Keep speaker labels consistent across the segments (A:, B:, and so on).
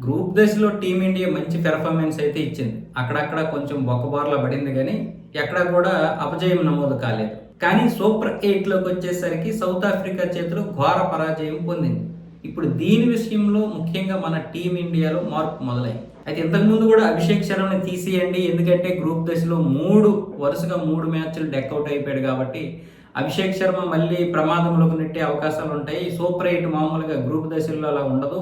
A: Group దశలో team India మంచి performance అయితే ఇచ్చింది. అక్కడక్కడ కొంచెం బొక్కబార్ల పడింది కానీ ఎక్కడా కూడా అపజయం నమోదు కాలేదు. కానీ సూపర్ 8లోకి వచ్చేసరికి సౌత్ ఆఫ్రికా చేతిలో ఘోర పరాజయం పొందింది. ఇప్పుడు దీని విషయంలో ముఖ్యంగా మన టీమిండియాలో మార్పు మొదలైంది. అయితే ఇంతకుముందు కూడా అభిషేక్ శర్మని తీసేయండి, ఎందుకంటే గ్రూప్ దశలో వరుసగా 3 మ్యాచ్లు డెక్అవుట్ అయిపోయాడు కాబట్టి అభిషేక్ శర్మ మళ్ళీ ప్రమాదంలోకి నెట్టే అవకాశాలు ఉంటాయి. సూపర్ 8 మామూలుగా గ్రూప్ దశల్లో అలా ఉండదు,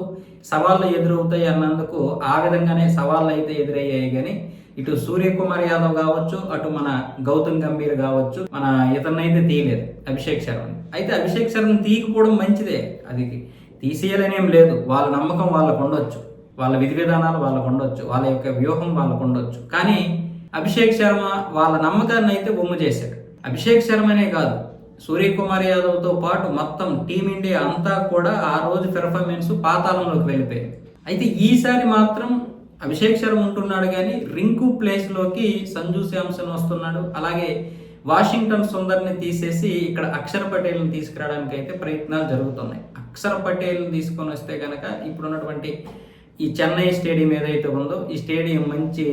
A: సవాళ్ళు ఎదురవుతాయి అన్నందుకు ఆ విధంగానే సవాళ్ళు అయితే ఎదురయ్యాయి. కానీ ఇటు సూర్యకుమార్ యాదవ్ కావచ్చు, అటు మన గౌతమ్ గంభీర్ కావచ్చు, మన ఇతన్నైతే తీయలేదు అభిషేక్ శర్మని. అయితే అభిషేక్ శర్మని తీయకపోవడం మంచిదే, అది తీసేయాలనేం లేదు. వాళ్ళ నమ్మకం వాళ్ళకు ఉండొచ్చు, వాళ్ళ విధి విధానాలు వాళ్ళకు ఉండొచ్చు, వాళ్ళ యొక్క వ్యూహం వాళ్ళకు ఉండొచ్చు. కానీ అభిషేక్ శర్మ వాళ్ళ నమ్మకాన్ని అయితే ఒమ్ము చేశాడు. అభిషేక్ శర్మనే కాదు, సూర్యకుమార్ యాదవ్తో పాటు మొత్తం టీమిండియా అంతా కూడా ఆ రోజు పెర్ఫార్మెన్స్ పాతాళంలోకి వెళ్ళిపోయింది. అయితే ఈసారి మాత్రం అభిషేక్ శర్మ ఉంటున్నాడు కానీ రింకు ప్లేస్లోకి సంజు శాంసన్ వస్తున్నాడు. అలాగే వాషింగ్టన్ సుందర్ని తీసేసి ఇక్కడ అక్షర్ పటేల్ని తీసుకురావడానికి అయితే ప్రయత్నాలు జరుగుతున్నాయి. అక్షర్ పటేల్ని తీసుకొని వస్తే కనుక ఇప్పుడున్నటువంటి ఈ చెన్నై స్టేడియం ఏదైతే ఉందో ఈ స్టేడియం మంచి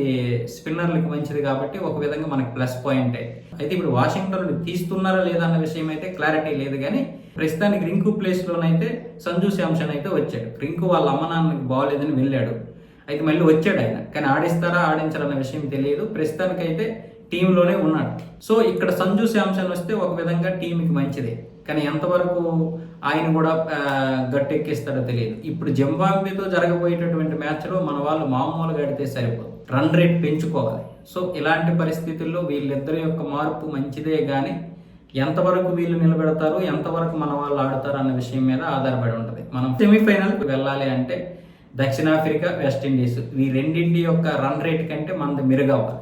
A: స్పిన్నర్లకు మంచిది కాబట్టి ఒక విధంగా మనకి ప్లస్ పాయింట్. అయితే ఇప్పుడు వాషింగ్టన్ తీస్తున్నారా లేదా అన్న విషయం అయితే క్లారిటీ లేదు. కానీ ప్రస్తుతానికి రింకు ప్లేస్లోనైతే సంజు శాంసన్ అయితే వచ్చాడు. రింకు వాళ్ళ అమ్మ నాన్నకి బాగోలేదని వెళ్ళాడు, అయితే మళ్ళీ వచ్చాడు ఆయన. కానీ ఆడిస్తారా ఆడించారన్న విషయం తెలియదు, ప్రస్తుతానికైతే టీంలోనే ఉన్నాడు. సో ఇక్కడ సంజు శాంసన్ వస్తే ఒక విధంగా టీంకి మంచిదే, కానీ ఎంతవరకు ఆయన కూడా గట్టెక్కిస్తాడో తెలియదు. ఇప్పుడు జింబాబ్వేతో జరగబోయేటటువంటి మ్యాచ్లో మన వాళ్ళు మామూలుగా ఆడితే సరిపోదు, రన్ రేట్ పెంచుకోవాలి. సో ఇలాంటి పరిస్థితుల్లో వీళ్ళిద్దరి యొక్క మార్పు మంచిదే, కానీ ఎంతవరకు వీళ్ళు నిలబెడతారు, ఎంతవరకు మన వాళ్ళు ఆడతారు అన్న విషయం మీద ఆధారపడి ఉంటుంది. మనం సెమీఫైనల్కి వెళ్ళాలి అంటే దక్షిణాఫ్రికా, వెస్టిండీస్ ఈ రెండింటి యొక్క రన్ రేట్ కంటే మనది మెరుగవ్వాలి.